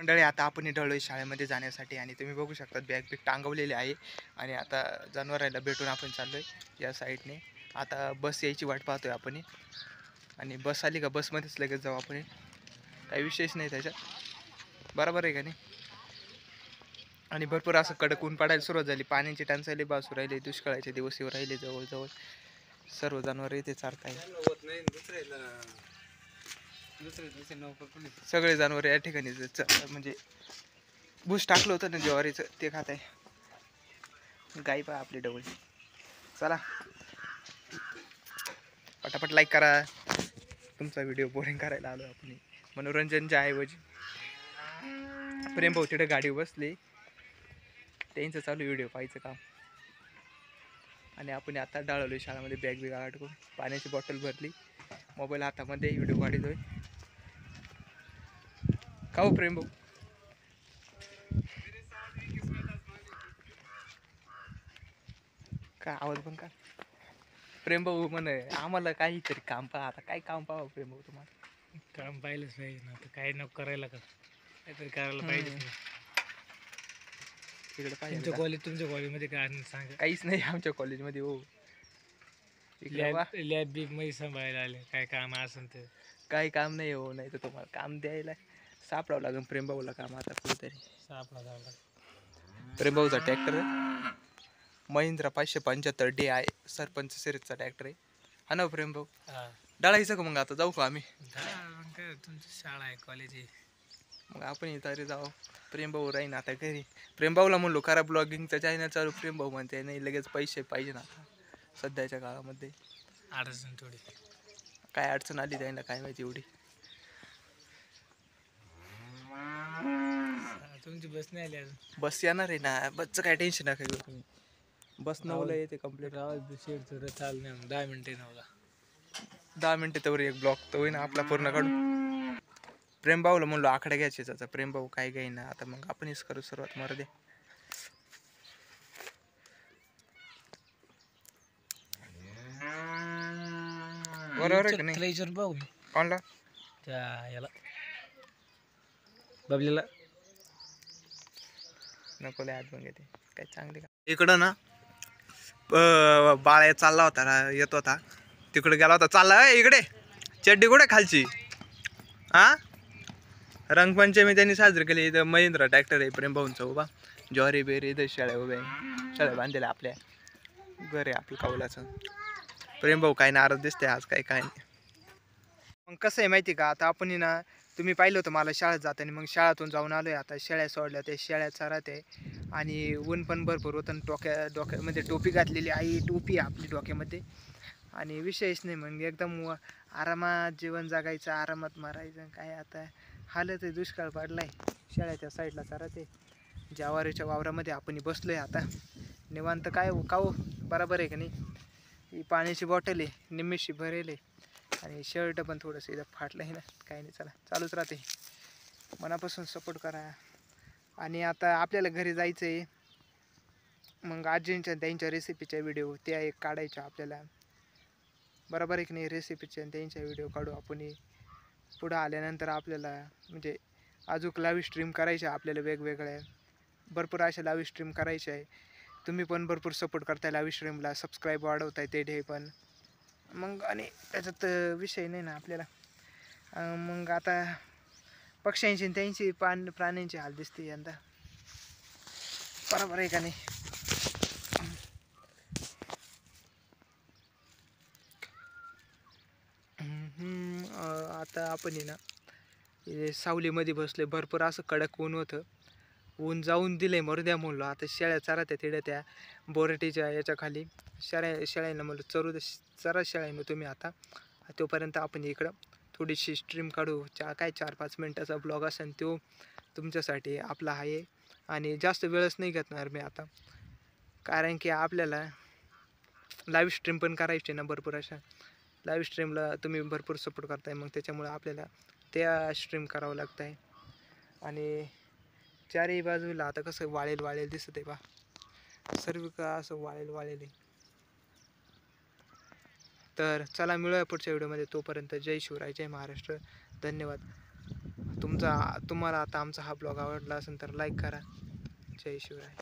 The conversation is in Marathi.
मंडळी आता आपण ढळलोय शाळेमध्ये जाण्यासाठी आणि तुम्ही बघू शकता बॅग बिग टांगवलेली आहे आणि आता जनावरांना भेटून आपण चाललोय या साईडने. आता बस यायची वाट पाहतोय आपण आणि बस आली का बसमध्येच लगेच जाऊ आपण. काही विशेष नाही त्याच्यात, बरोबर आहे का नाही. आणि भरपूर असं कडक ऊन पडायला सुरुवात झाली, पाण्याची टंचाई बाजू राहिली, दुष्काळाचे दिवस येऊ राहिले जवळजवळ. सर्व जनावर इथे चारताय, सगळे जनावर या ठिकाणी म्हणजे भूस टाकलं होतं ना ज्वारीचं ते खात आहे. गाई पहा आपली डवळी. चला पटापट लाईक करा, तुमचा व्हिडिओ बोरिंग करायला आलो आपण मनोरंजनच्या ऐवजी. प्रेम भाऊ तिथे गाडी बसली, त्यांचं चालू व्हिडिओ पाहायचं काम. आणि आपण आता डाळलोय शाळेमध्ये बॅग बिग अडकून, पाण्याची बॉटल भरली, मोबाईल हातामध्ये, व्हिडिओ काढतोय. का हो प्रेम भाऊ? का आवाज पण का प्रेम भाऊ म्हणे आम्हाला काहीतरी काम पहा. आता काय काम पाहावं प्रेम भाऊ तुम्हाला? काम पाहिलंच पाहिजे ना, काय नको करायला का, काहीतरी करायला पाहिजे. तिकडे पाहिजे तुमच्या कॉलेजमध्ये काय सांगा? काहीच नाही आमच्या कॉलेजमध्ये हो. लॅब बिग मध्ये सांभाळायला आले, काय काम असेल तर. काही काम नाही हो, नाही तर तुम्हाला काम द्यायला सापडावं लागेल प्रेम भाऊला काम आता कुठेतरी. सापडा प्रेम भाऊचा ट्रॅक्टर महिंद्रा 575D आहे, सरपंच सिरीजचा ट्रॅक्टर आहे. हा ना प्रेम भाऊ? डाळायचं का मग आता जाऊ का आम्ही? काय तुमची शाळा आहे, कॉलेज आहे, मग आपण तरी जाऊ. प्रेम भाऊ राहीन आता घरी. प्रेम भाऊला म्हणलो करा ब्लॉगिंगचं चॅनल चालू, प्रेम भाऊ म्हणते नाही लगेच पैसे पाहिजे ना सध्याच्या काळामध्ये. अडचण थोडी. काय अडचण आली त्यांना काय माहिती एवढी. तुमची बस नाही आली अजून? बस येणार आहे ना, बसचं काय टेन्शन नका घेऊ तुम्ही. बस 9ला येते कंप्लीट. शेड चाल नाही, 10 मिनिटे 9ला. 10 मिनिटं तर एक ब्लॉक तर होईना आपला पूर्ण काढून. प्रेम भाऊला म्हणलो आकडे घ्यायचे त्याचा, प्रेम भाऊ काय घेईना. आता मग आपणच करू सुरुवात, मरू दे. बरोबर आहे का नाही? पाहू कोणला? त्या याला बबलीला नको लय आत घेते काय चांगली का. इकडं ना बाळ्या चालला होता, येत होता तिकडे गेला होता, चालला इकडे. चड्डी कुठे खालची? हा रंगपंचमी त्यांनी साजरी केली. इथं महिंद्रा ट्रॅक्टर आहे प्रेम भाऊंचा उभा, ज्वारी बेरी इथं शेळ्या उभ्या आहे, शेळ्या बांधलेल्या आपल्या. घर आहे आपलं कौलाचं. प्रेम भाऊ काय नाराज दिसते आज, काय नाही. मग कसं आहे माहिती का, आता आपण ना तुम्ही पाहिलं होतं मला शाळेत जाताना, मग शाळेतून जाऊन आलोय. आता शेळ्या सोडल्या, ते शेळ्या चरात आहे आणि ऊन पण भरपूर होतं. डोक्यामध्ये टोपी घातलेली आई, टोपी आपली डोक्यामध्ये. आणि विषयच नाही, मग एकदम आरामात जीवन जगायचं, आरामात मारायचं. काय आता हालत आहे, दुष्काळ पडलाय. शेळ्याच्या साईडला चरात आहे, ज्वारीच्या वावरामध्ये आपण बसलोय आता निवांत. काय काहो बरोबर आहे का नाही. ही पाण्याची बॉटल आहे, निम्मीशी भरेल आहे आणि शर्ट पण थोडंसं इथं फाटलं आहे ना. काही नाही, चला चालूच राहते. मनापासून सपोर्ट करा. आणि आता आपल्याला घरी जायचं आहे, मग आजींच्या त्यांच्या रेसिपीच्या व्हिडिओ त्या एक काढायच्या आपल्याला, बरोबर आहे की नाही. रेसिपीच्या त्यांच्या व्हिडिओ काढू आपण. पुढं आल्यानंतर आपल्याला म्हणजे अजून लाईव्ह स्ट्रीम करायच्या आपल्याला, वेगवेगळ्या भरपूर अशा लाईव्ह स्ट्रीम करायच्या आहे. तुम्ही पण भरपूर सपोर्ट करताय लाईव्ह स्ट्रीमला, सबस्क्राईब वाढवताय ते पण. मग आणि त्याच्यात विषय नाही ना आपल्याला. मग आता पक्ष्यांची त्यांची प्राण्यांची हाल दिसते यंदा, बरोबर आहे का नाही. आता आपण ना सावलीमध्ये बसले, भरपूर असं कडक ऊन होतं. ऊन जाऊन दिले मरू द्या म्हणलो. आता शेळ्या चरात्या तिड्या त्या बोरटीच्या याच्या खाली. शेळ्यांना म्हणलं चरा शेळ्यांना तुम्ही आता. तोपर्यंत आपण इकडं थोडीशी स्ट्रीम काढू. काय 4-5 मिनटाचा ब्लॉग असेल तो तुमच्यासाठी आपला आहे. आणि जास्त वेळच नाही घेतणार मी आता, कारण की आपल्याला लाईव्ह स्ट्रीम पण करायची ना भरपूर अशा. लाईव्ह स्ट्रीमला तुम्ही भरपूर सपोर्ट करताय, मग त्याच्यामुळे आपल्याला त्या स्ट्रीम करावं लागतं आहे. आणि चारही बाजूला आता कसं वाळेल दिसत आहे बा, सर्व का असं वाळेल आहे. तर चला मिळूया पुढच्या व्हिडिओमध्ये. तोपर्यंत जय शिवराय, जय महाराष्ट्र, धन्यवाद. तुम्हाला आता आमचा हा ब्लॉग आवडला असेल तर लाईक करा. जय शिवराय.